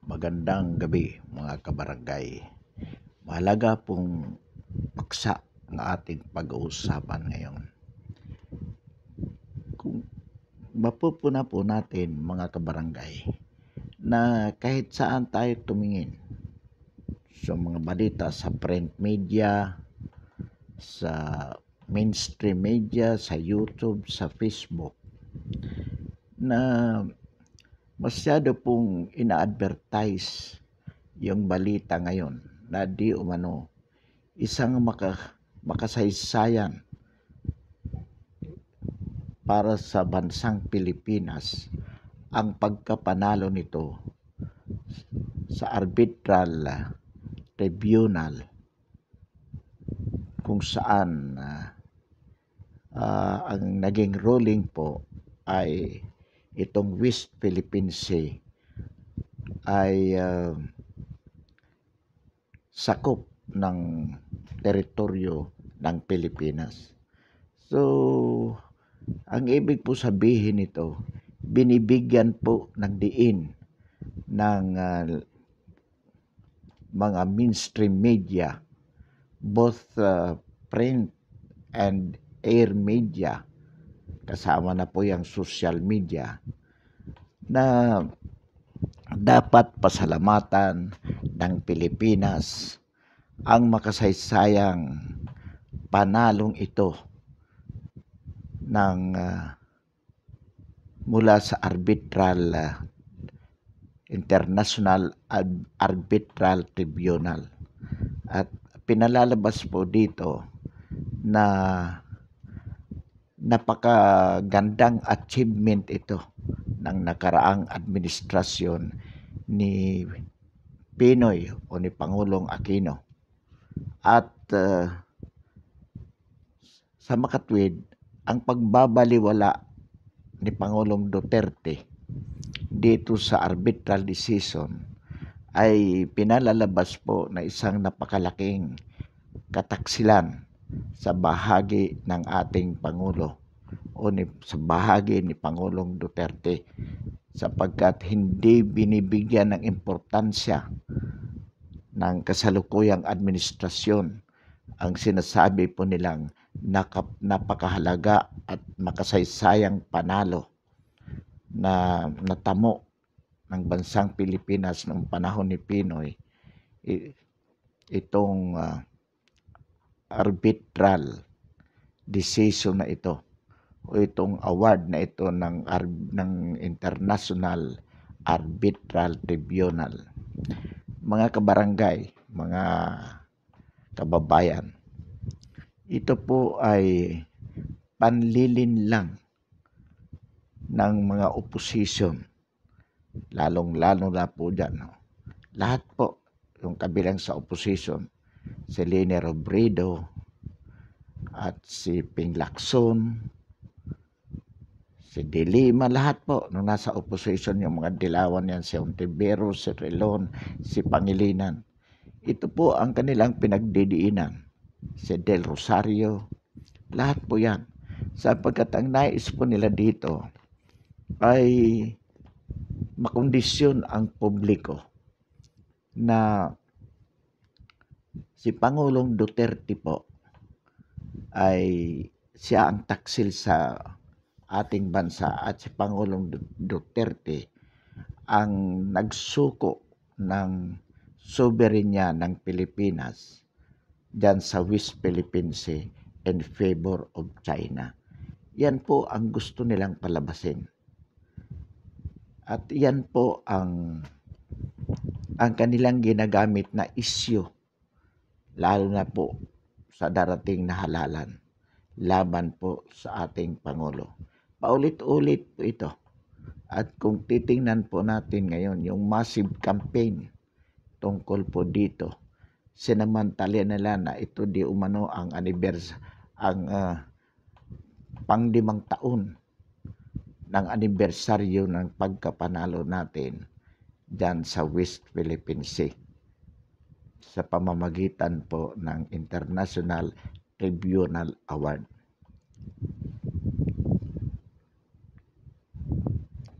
Magandang gabi mga kabarangay. Mahalaga pong paksa ang ating pag-uusapan ngayon. Kung mapupuna po natin mga kabarangay na kahit saan tayo tumingin sa mga balita sa print media, sa mainstream media, sa YouTube, sa Facebook, na masyado pong ina-advertise yung balita ngayon na di umano isang makasaysayan para sa bansang Pilipinas ang pagkapanalo nito sa arbitral tribunal kung saan ang naging ruling po ay itong West Philippine Sea ay sakop ng teritoryo ng Pilipinas. So, ang ibig po sabihin nito, binibigyan po ng diin ng mga mainstream media, both print and air media, kasama na po yung social media, na dapat pasalamatan ng Pilipinas ang makasaysayang panalong ito ng mula sa International Arbitral Tribunal. At pinalalabas po dito na napakagandang achievement ito ng nakaraang administrasyon ni Pinoy o ni Pangulong Aquino. At sa makatwid, ang pagbabaliwala ni Pangulong Duterte dito sa arbitral decision ay pinalalabas po na isang napakalaking kataksilan sa bahagi ng ating Pangulo o sa bahagi ni Pangulong Duterte, sapagkat hindi binibigyan ng importansya ng kasalukuyang administrasyon ang sinasabi po nilang napakahalaga at makasaysayang panalo na natamo ng bansang Pilipinas noong panahon ni Pinoy, itong arbitral decision na ito o itong award na ito ng International Arbitral Tribunal. Mga kabarangay, mga kababayan, ito po ay panlilin lang ng mga opposition, lalong-lalo na po dyan. Lahat po, yung kabilang sa opposition, si Leni Robredo at si Ping Lacson, si De Lima, lahat po nung nasa opposition, yung mga dilawan yan, si Ontiveros, si Relon, si Pangilinan. Ito po ang kanilang pinagdidiinan. Si Del Rosario, lahat po yan. Sapagkat ang nais po nila dito ay makondisyon ang publiko na si Pangulong Duterte po ay siya ang taksil sa ating bansa at si Pangulong Duterte ang nagsuko ng soberenya ng Pilipinas dyan sa West Philippine Sea in favor of China. Yan po ang gusto nilang palabasin. At yan po ang kanilang ginagamit na issue, lalo na po sa darating na halalan laban po sa ating Pangulo. Paulit-ulit po ito. At kung titingnan po natin ngayon yung massive campaign tungkol po dito, sinamantala nila na ito di umano ang pang-5 taon ng anibersaryo ng pagkapanalo natin dyan sa West Philippine Sea sa pamamagitan po ng International Tribunal Award.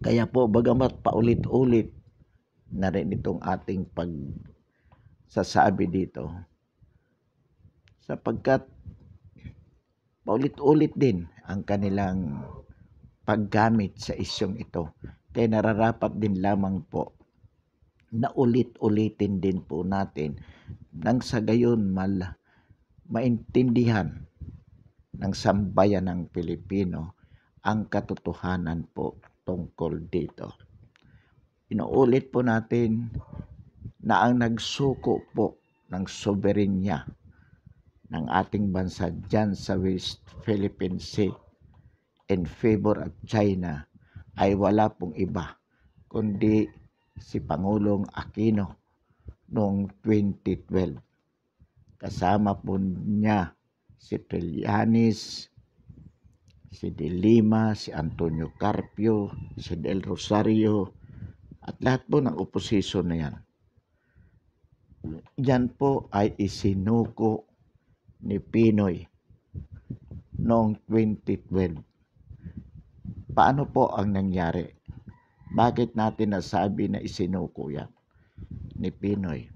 Kaya po, bagamat paulit-ulit na rin itong ating pagsasabi dito, sapagkat paulit-ulit din ang kanilang paggamit sa isyong ito. Kaya nararapat din lamang po na ulit-ulitin din po natin nang sa gayon maintindihan ng sambayan ng Pilipino ang katotohanan po tungkol dito. Inuulit po natin na ang nagsuko po ng soberenya ng ating bansa dyan sa West Philippine Sea in favor of China ay wala pong iba kundi si Pangulong Aquino noong 2012. Kasama po niya si Trillanes, si De Lima, si Antonio Carpio, si Del Rosario, at lahat po ng oposisyon na yan. Yan po ay isinuko ni Pinoy noong 2012. Paano po ang nangyari? Bakit natin nasabi na isinuko yan ni Pinoy?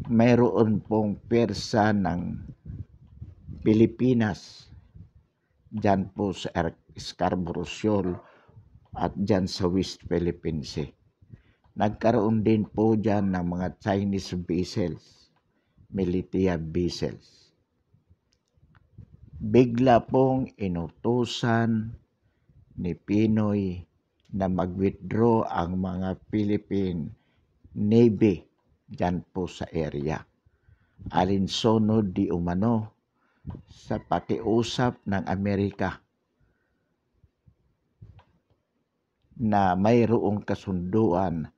Mayroon pong persa ng Pilipinas dyan po sa Scarborough Shoal at dyan sa West Philippine Sea. Nagkaroon din po dyan ng mga Chinese vessels, militia vessels. Bigla pong inutusan ni Pinoy na mag-withdraw ang mga Philippine Navy dyan po sa area. Alinsunod di umano sa pakiusap ng Amerika na mayroong kasunduan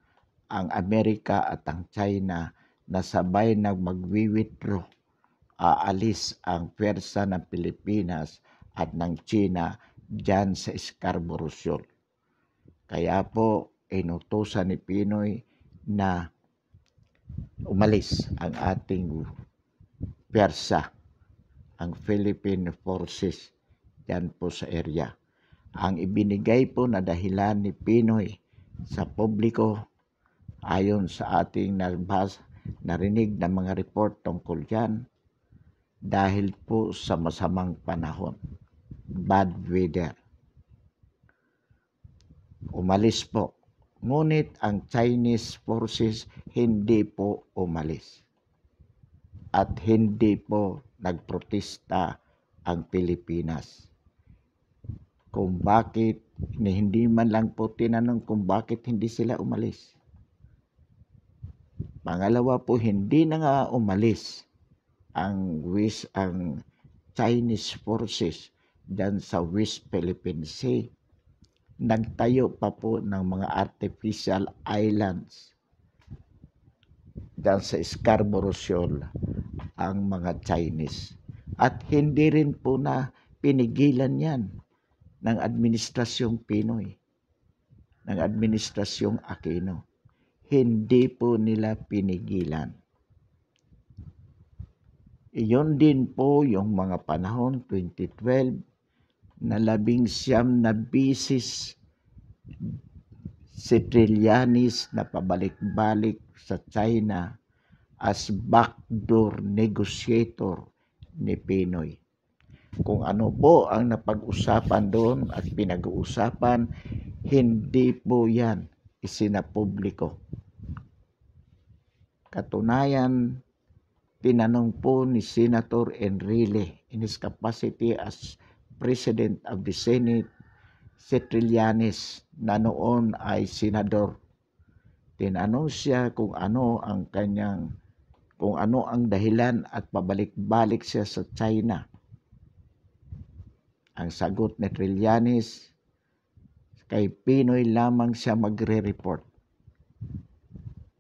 ang Amerika at ang China na sabay na mag-withdraw, aalis ang pwersa ng Pilipinas at ng China dyan sa Scarborough Shoal. Kaya po inutusan ni Pinoy na umalis ang ating pwersa, ang Philippine Forces dyan po sa area. Ang ibinigay po na dahilan ni Pinoy sa publiko ayon sa ating narinig na mga report tungkol dyan, dahil po sa masamang panahon, bad weather. Umalis po. Ngunit ang Chinese forces hindi po umalis. At hindi po nagprotesta ang Pilipinas. Kung bakit, hindi man lang po tinanong kung bakit hindi sila umalis. Pangalawa po, hindi na nga umalis ang Chinese forces dyan sa West Philippine Sea. Nagtayo pa po ng mga artificial islands dyan sa Scarborough Shoal ang mga Chinese. At hindi rin po na pinigilan yan ng administrasyong Pinoy, ng administrasyong Aquino. Hindi po nila pinigilan. Iyon din po yung mga panahon 2012 na 19 na bisis si Trillanes na pabalik-balik sa China as backdoor negotiator ni Pinoy. Kung ano po ang napag-usapan doon at pinag-uusapan, hindi po yan isinapubliko. Katunayan, tinanong po ni Senator Enrile in his capacity as President of the Senate, si Trillanes na noon ay senador. Tinanong siya kung ano ang dahilan at pabalik-balik siya sa China. Ang sagot ni Trillanes, kay Pinoy lamang siya magre-report.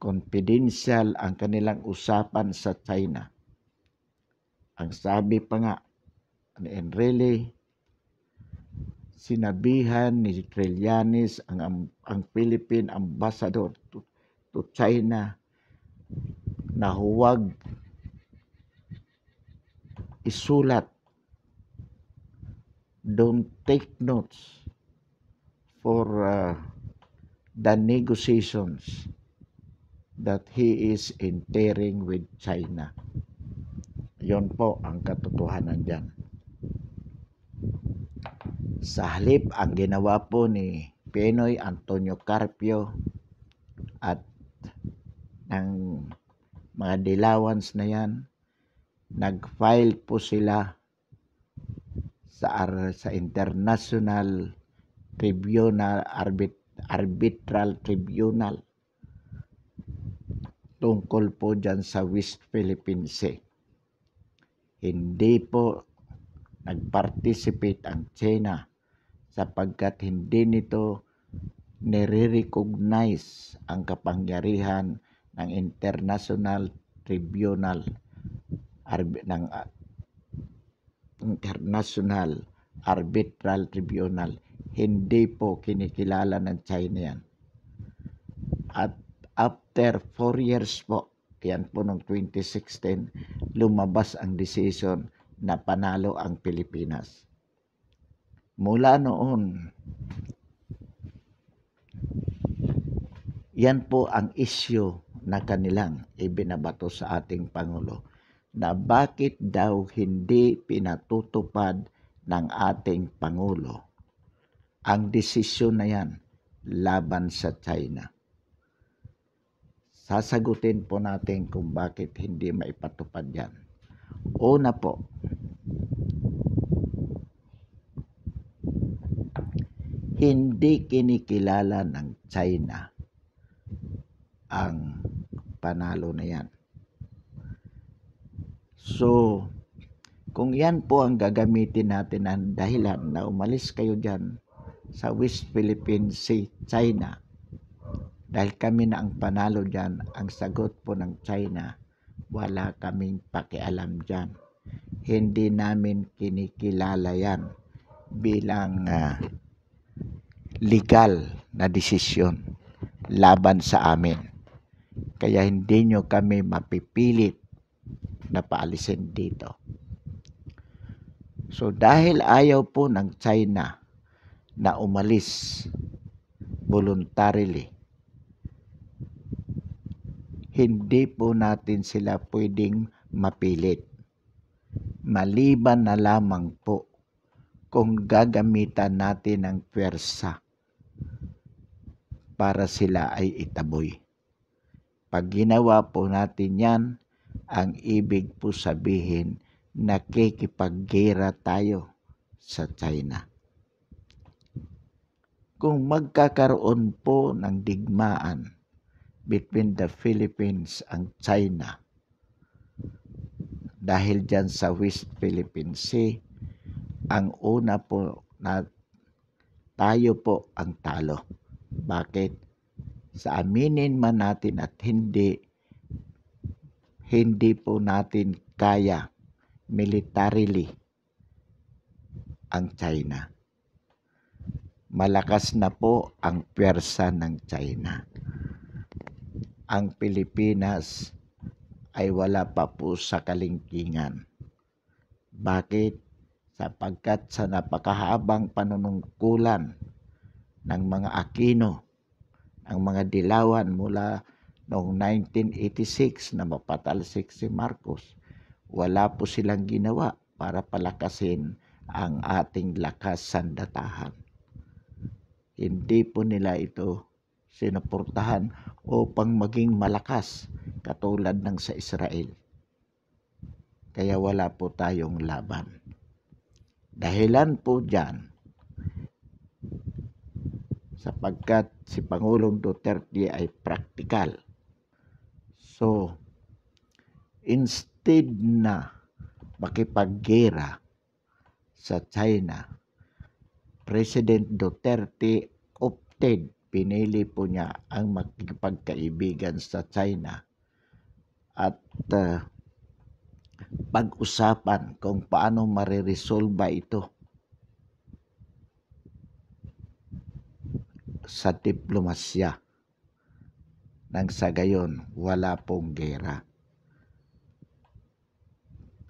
Confidential ang kanilang usapan sa China. Ang sabi pa nga ni Enrile, sinabihan ni Trillanes ang Philippine Ambassador to China na huwag isulat, don't take notes for the negotiations that he is interring with China. Yon po ang katotohanan dyan. Sa halip, ang ginawa po ni Pinoy Antonio Carpio at ng mga Dilawans na yan, nag-file po sila sa International Tribunal, Arbitral Tribunal tungkol po dyan sa West Philippine Sea. Hindi po nag-participate ang China sapagkat hindi nito nire-recognize ang kapangyarihan ng International Tribunal ng International Arbitral Tribunal. Hindi po kinikilala ng China yan. At after 4 years po, yan po noong 2016, lumabas ang decision na panalo ang Pilipinas. Mula noon, yan po ang issue na kanilang ibinabato sa ating Pangulo, na bakit daw hindi pinatutupad ng ating Pangulo ang desisyon na yan laban sa China. Sasagutin po natin kung bakit hindi maipatupad yan. Una po, hindi kinikilala ng China ang panalo na yan. So, kung yan po ang gagamitin natin ng dahilan na umalis kayo dyan sa West Philippine Sea, China, dahil kami na ang panalo dyan, ang sagot po ng China, wala kaming pakialam dyan. Hindi namin kinikilala yan bilang legal na desisyon laban sa amin. Kaya hindi nyo kami mapipilit na paalisin dito. So dahil ayaw po ng China na umalis voluntarily, hindi po natin sila pwedeng mapilit. Maliban na lamang po kung gagamitan natin ng pwersa para sila ay itaboy. Pag ginawa po natin yan, ang ibig po sabihin nakikipaggera tayo sa China. Kung magkakaroon po ng digmaan between the Philippines and China dahil dyan sa West Philippine Sea, ang una po na tayo po ang talo. Bakit? Sa aminin man natin at hindi po natin kaya militarily ang China. Malakas na po ang pwersa ng China. Ang Pilipinas ay wala pa po sa kalingkingan. Bakit? Sapagkat sa napakahabang panunungkulan ng mga Aquino, ang mga Dilawan mula noong 1986 na mapatalsik si Marcos, wala po silang ginawa para palakasin ang ating lakas sandatahan. Hindi po nila ito sinuportahan upang maging malakas katulad ng sa Israel. Kaya wala po tayong laban. Dahilan po dyan, sapagkat si Pangulong Duterte ay praktikal. So, instead na makipaggera sa China, President Duterte opted, pinili po niya ang makikipagkaibigan sa China at pag-usapan kung paano mariresolba ito sa diplomasya. Nang sa gayon, wala pong gera.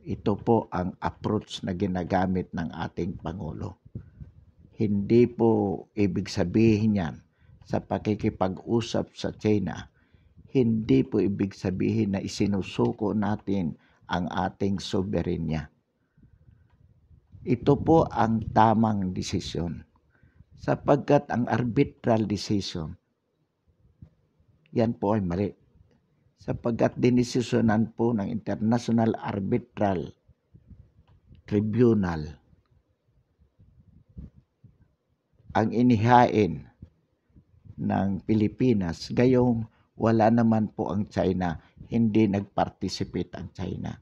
Ito po ang approach na ginagamit ng ating Pangulo. Hindi po ibig sabihin yan sa pakikipag-usap sa China, hindi po ibig sabihin na isinusuko natin ang ating soberenya. Ito po ang tamang desisyon. Sapagkat ang arbitral decision, yan po ay mali. Sapagkat dinesisyonan po ng International Arbitral Tribunal ang inihain ng Pilipinas, gayong wala naman po ang China, hindi nag-participate ang China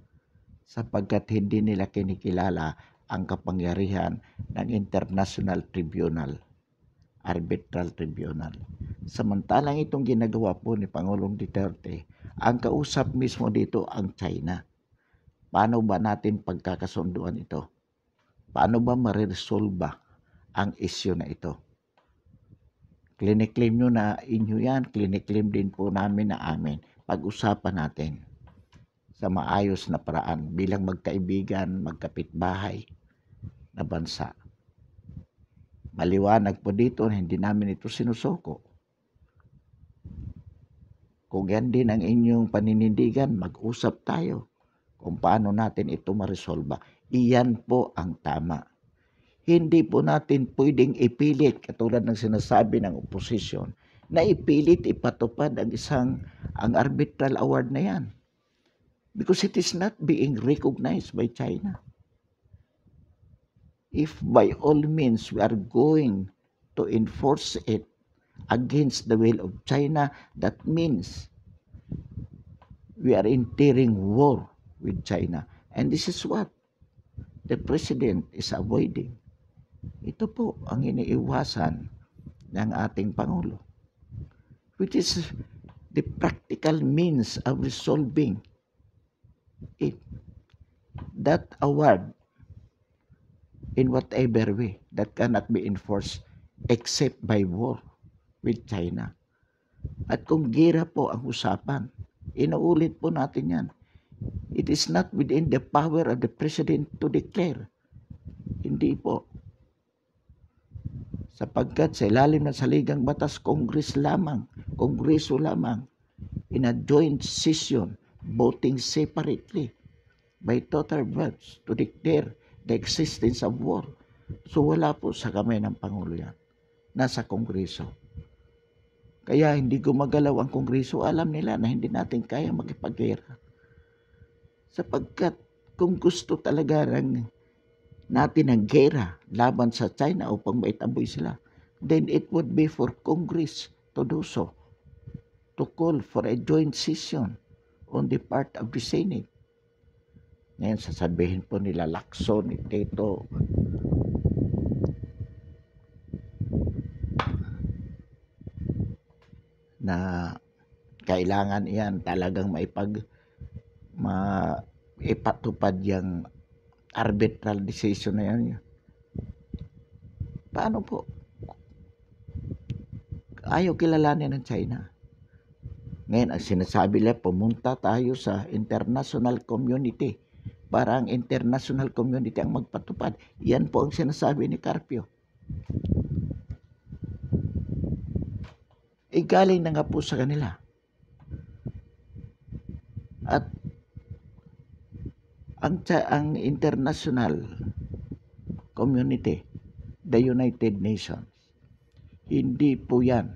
sapagkat hindi nila kinikilala ang kapangyarihan ng International Tribunal, Arbitral Tribunal. Samantalang itong ginagawa po ni Pangulong Duterte, ang kausap mismo dito ang China. Paano ba natin pagkakasunduan ito? Paano ba maresolba ang issue na ito? Clinic-claim nyo na inyo yan, clinic-claim din po namin na amin. Pag-usapan natin sa maayos na paraan bilang magkaibigan, magkapitbahay na bansa. Maliwanag po dito na hindi namin ito sinusuko. Kung yan din ang inyong paninindigan, mag-usap tayo kung paano natin ito maresolba. Iyan po ang tama. Hindi po natin pwedeng ipilit, katulad ng sinasabi ng oposisyon, na ipilit ipatupad ang arbitral award na yan. Because it is not being recognized by China. If by all means we are going to enforce it against the will of China, that means we are entering war with China. And this is what the President is avoiding. Ito po ang iniiwasan ng ating Pangulo, which is the practical means of resolving it. That award, in whatever way, that cannot be enforced except by war with China. At kung gera po ang usapan, inuulit po natin yan. It is not within the power of the President to declare. Hindi po. Sapagkat sa ilalim ng saligang batas, Kongreso lamang, in a joint session, voting separately by total votes to declare the existence of war. So wala po sa kamay ng Pangulo yan. Nasa Kongreso. Kaya hindi gumagalaw ang Kongreso. Alam nila na hindi natin kaya makipaggera. Sapagkat kung gusto talaga natin ang gera laban sa China upang maitaboy sila, then it would be for Congress to do so, to call for a joint session on the part of the Senate. Ngayon sasabihin po nila Lacson, Tito, na kailangan iyan talagang ipatupad yung arbitral decision na yan. Paano po? Ayaw kilalanin ng China. Ngayon, ang sinasabi nila, pumunta tayo sa international community para ang international community ang magpatupad. Yan po ang sinasabi ni Carpio. Galing na nga po sa kanila. At ang international community, the United Nations, hindi po yan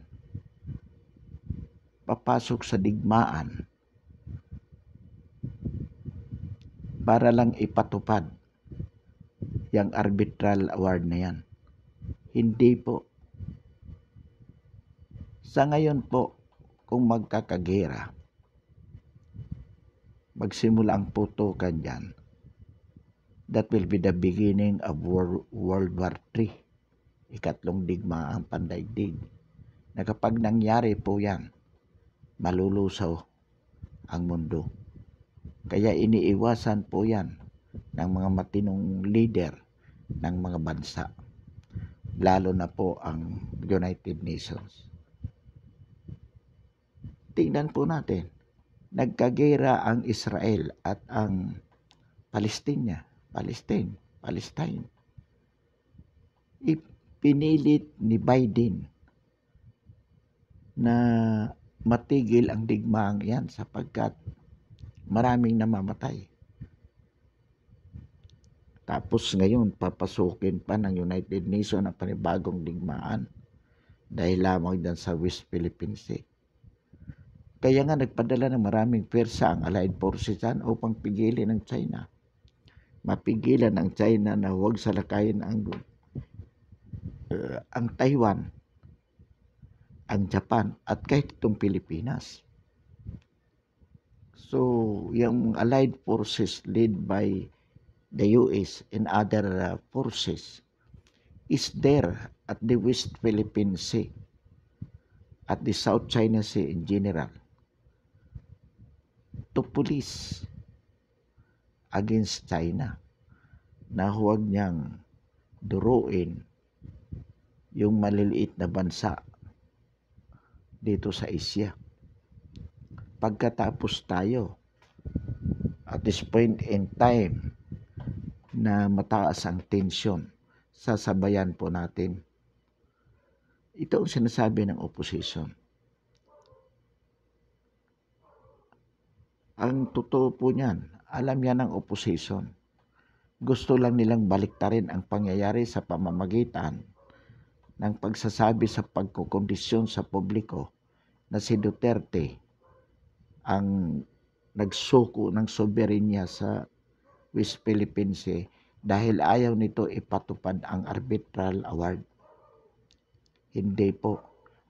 papasok sa digmaan para lang ipatupad yung arbitral award na yan. Hindi po. Sa ngayon po, kung magkakagera, magsimula ang putukan dyan, that will be the beginning of World War III, ikatlong digmaang pandaigdig. Na kapag nangyari po yan, malulusaw ang mundo. Kaya iniiwasan po yan ng mga matinong leader ng mga bansa, lalo na po ang United Nations. Tingnan po natin, nagkagera ang Israel at ang Palestine. Ipinilit ni Biden na matigil ang digmaang yan sapagkat maraming namamatay. Tapos ngayon, papasukin pa ng United Nations ang panibagong digmaan dahil lamang dyan sa West Philippine Sea. Kaya nga nagpadala ng maraming pwersa ang Allied Forces dyan upang pigilin ng China. Mapigilan ng China na huwag salakayin ang Taiwan, ang Japan, at kahit itong Pilipinas. So, yung Allied Forces led by the US and other forces is there at the West Philippine Sea, at the South China Sea in general, to police against China na huwag niyang duruin yung maliliit na bansa dito sa Asia. Pagkatapos tayo, at this point in time, na mataas ang tensyon, sasabayan po natin. Ito ang sinasabi ng opposition. Ang totoo po niyan, alam yan ng opposition. Gusto lang nilang baliktarin ang pangyayari sa pamamagitan ng pagsasabi sa pagkukondisyon sa publiko na si Duterte ang nagsuko ng soberenya sa West Philippine Sea dahil ayaw nito ipatupad ang arbitral award. Hindi po.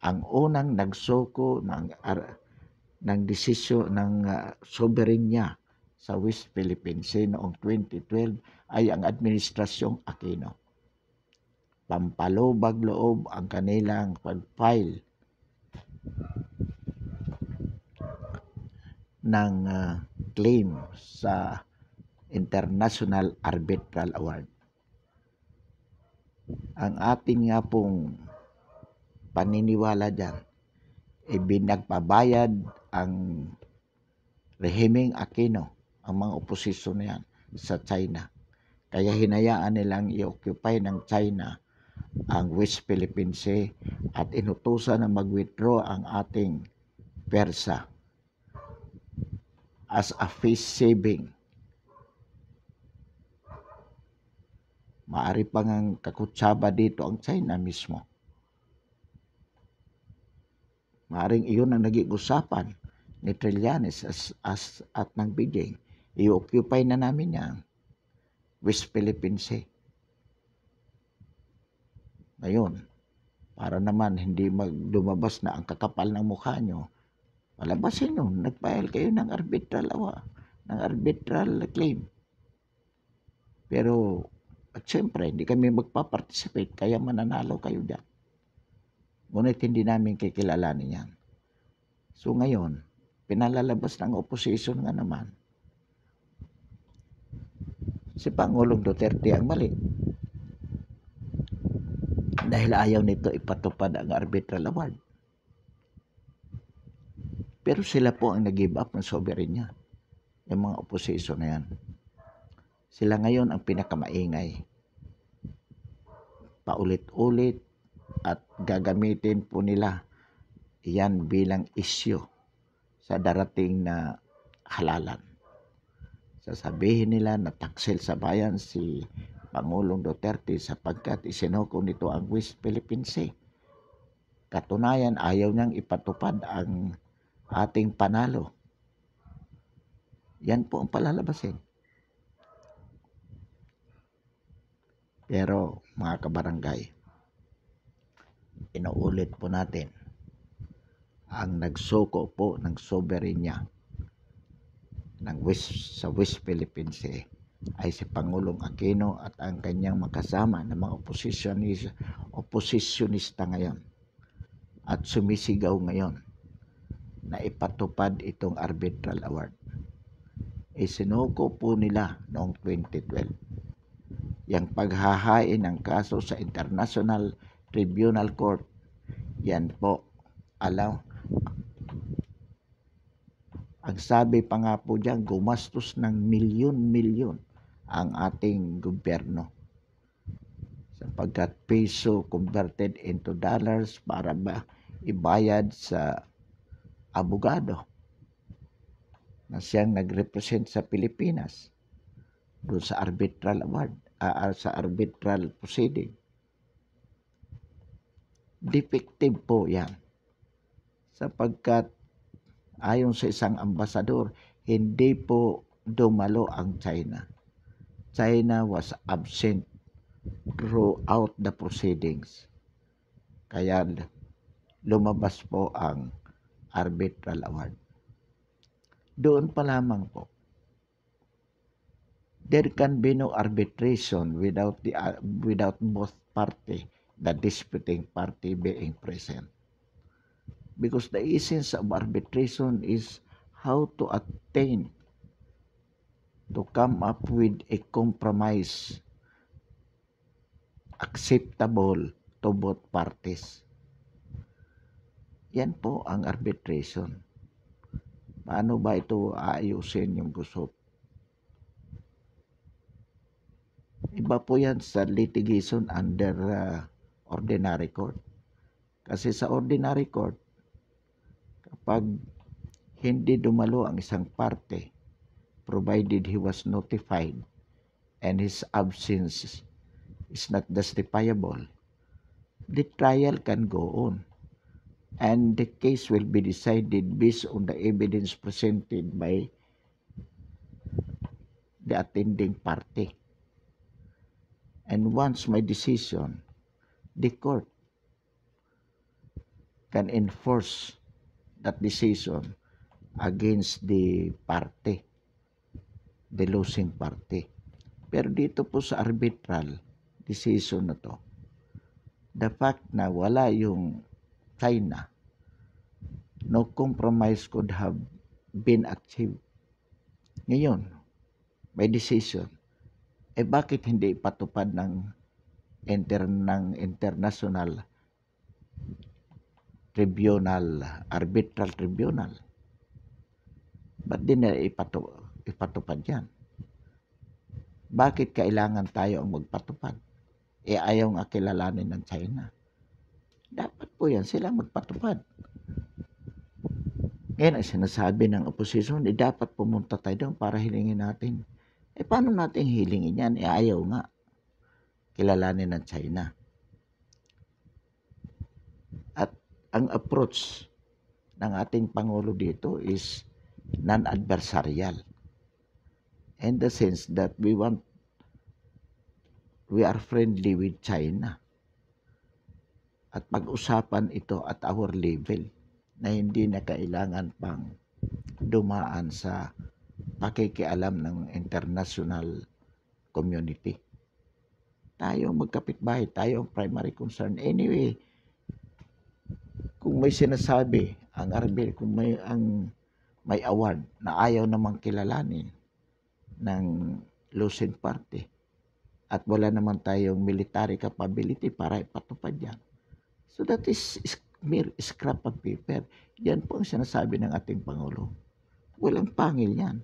Ang unang nagsuko ng desisyon ng soberenya sa West Philippine Sea noong 2012 ay ang Administrasyong Aquino. Pampalubag loob ang kanilang pag-file ng claim sa International Arbitral Award. Ang ating nga pong paniniwala dyan, binagpabayad ang rehimeng Aquino, ang mga oposisyon na yan sa China. Kaya hinayaan nilang i-occupy ng China ang West Philippine Sea at inutusan na mag-withdraw ang ating persa as a face saving. Maari pang ang kakutsaba dito ang China mismo. Maaring iyon ang naging usapan ni Trillanes at ng Beijing. I-occupy na namin yan, West Philippine Sea. Ngayon, para naman hindi lumabas na ang kakapal ng mukha nyo, palabasin nyo, nag-file kayo ng arbitral claim. Pero, at syempre, hindi kami magpa-participate, kaya mananalo kayo dyan. Ngunit hindi namin kikilalanin yan. So ngayon, pinalalabas ng opposition nga naman, si Pangulong Duterte ang mali. Dahil ayaw nito ipatupad ang arbitral award. Pero sila po ang nag-give up ng soberenya. Yung mga opposition na yan. Sila ngayon ang pinakamaingay. Paulit-ulit at gagamitin po nila yan bilang isyu sa darating na halalan. Sasabihin nila na taksil sa bayan si Pangulong Duterte sapagkat isinuko nito ang West Philippine Sea. Katunayan, ayaw niyang ipatupad ang ating panalo. Yan po ang palalabasin. Pero mga kabarangay, inuulit po natin, ang nagsuko po ng soberenya sa West Philippine Sea ay si Pangulong Aquino at ang kanyang makasama na mga oppositionista ngayon at sumisigaw ngayon na ipatupad itong arbitral award. Isinuko po nila noong 2012 yung paghahain ng kaso sa International Tribunal Court. Yan po, ang sabi pa nga po dyan, gumastos ng milyon-milyon ang ating gobyerno sapagkat peso converted into dollars para ba ibayad sa abogado na siyang nag-represent sa Pilipinas doon sa arbitral award, sa arbitral proceeding. Defective po yan sapagkat ayon sa isang ambasador, hindi po dumalo ang China. China was absent throughout the proceedings. Kaya lumabas po ang arbitral award. Doon pa lamang po. There can be no arbitration without both party, the disputing party being present. Because the essence of arbitration is how to attain, to come up with a compromise acceptable to both parties. Yan po ang arbitration. Paano ba ito aayusin yung gusot? Iba po yan sa litigation under ordinary court. Kasi sa ordinary court, kapag hindi dumalo ang isang parte, provided he was notified and his absence is not justifiable, the trial can go on. And the case will be decided based on the evidence presented by the attending party. And once my decision, the court can enforce that decision against the party, the losing party. Pero dito po sa arbitral decision na to, the fact na wala yung China, no compromise could have been achieved. Ngayon, may decision. Bakit hindi ipatupad ng international tribunal, arbitral tribunal? Ba't di na ipatupad yan? Bakit kailangan tayo ang magpatupad? Ayaw nga kilalanin ng China. Dapat po yan sila magpatupad. Ngayon ay sinasabi ng opposition, dapat pumunta tayo doon para hilingin natin. Paano natin hilingin yan? Ayaw nga kilalanin ng China. At ang approach ng ating Pangulo dito is non-adversarial. In the sense that we are friendly with China. At pag-usapan ito at our level na hindi na kailangan pang dumaan sa pakikialam ng international community. Tayo magkapitbahay, tayo ang primary concern. Anyway, kung may sinasabi kung may award na ayaw namang kilalanin ng losing party at wala naman tayong military capability para ipatupad yan. So that is mere scrap of paper. Yan po ang sinasabi ng ating Pangulo. Walang pangil yan.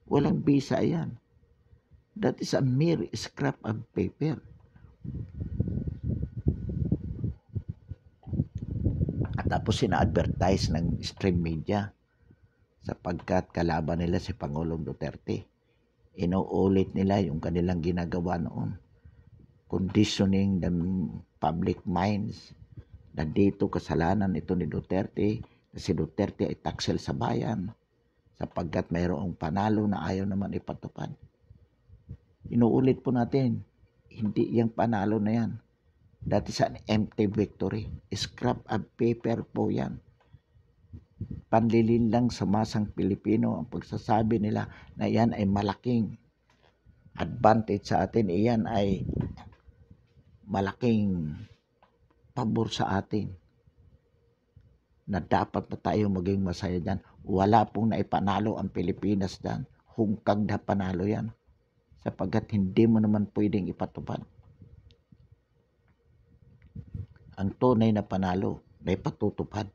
Walang bisa yan. That is a mere scrap of paper. At tapos sina-advertise ng stream media sapagkat kalaban nila si Pangulong Duterte. Inuulit nila yung kanilang ginagawa noon. Conditioning the public minds na dito kasalanan ito ni Duterte, na si Duterte ay taksel sa bayan sapagkat mayroong panalo na ayaw naman ipatupad. Inuulit po natin, hindi yung panalo na yan. That is an empty victory. Scrap of paper po yan. Panlilin lang sa masang Pilipino ang pagsasabi nila na yan ay malaking advantage sa atin. Iyan ay malaking pabor sa atin na dapat na tayo maging masaya dyan. Wala pong naipanalo ang Pilipinas dyan. Hungkag na panalo yan. Sapagkat hindi mo naman pwedeng ipatupad. Ang tunay na panalo na ipatutupad.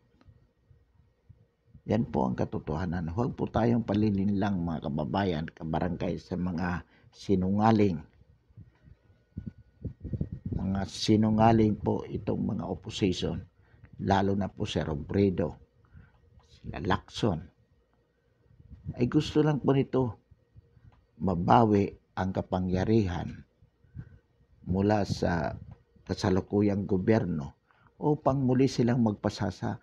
Yan po ang katotohanan. Huwag po tayong palilinlang mga kababayan, kabarangay sa mga sinungaling. Mga sinungaling po itong mga opposition. Lalo na po si Robredo, sila Lacson, ay gusto lang po nito mabawi ang kapangyarihan mula sa kasalukuyang gobyerno upang muli silang magpasasa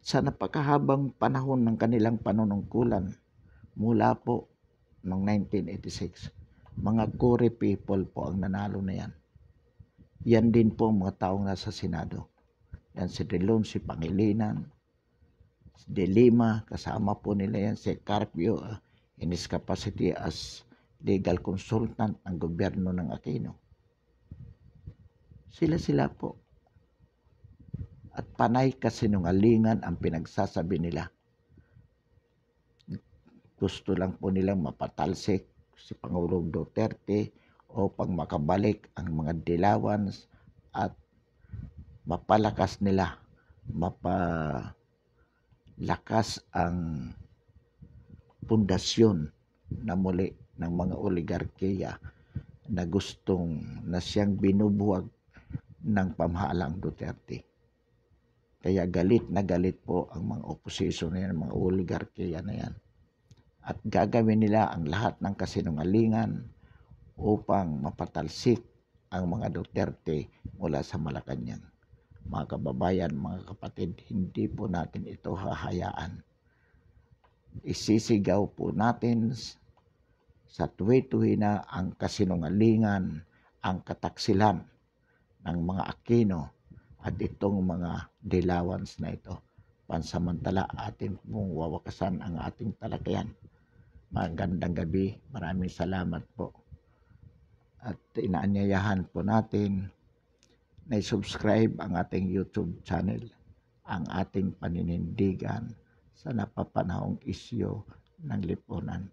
sa napakahabang panahon ng kanilang panunungkulan mula po noong 1986. Mga Cory people po ang nanalo na yan. Yan din po mga taong nasa Senado. Yan si Relon, si Pangilinan, si De Lima, kasama po nila yan si Carpio in his capacity as legal consultant ng gobyerno ng Aquino. Sila po. At panay kasinungalingan ang pinagsasabi nila. Gusto lang po nilang mapatalsik si Pangulong Duterte upang makabalik ang mga dilawans at mapalakas nila, mapalakas ang pundasyon na muli ng mga oligarkiya na siyang binubuwag ng pamahalang Duterte. Kaya galit na galit po ang mga opposition na yan, mga oligarkiya na yan. At gagawin nila ang lahat ng kasinungalingan upang mapatalsik ang mga Duterte mula sa Malacanang. Mga kababayan, mga kapatid, hindi po natin ito hahayaan. Isisigaw po natin sa tuwi-tuwi na ang kasinungalingan, ang kataksilan ng mga Aquino at itong mga dilawans na ito. Pansamantala atin pong wawakasan ang ating talakayan. Magandang gabi, maraming salamat po. At inaanyayahan po natin na i-subscribe ang ating YouTube channel, ang ating paninindigan sa napapanahong isyu ng lipunan.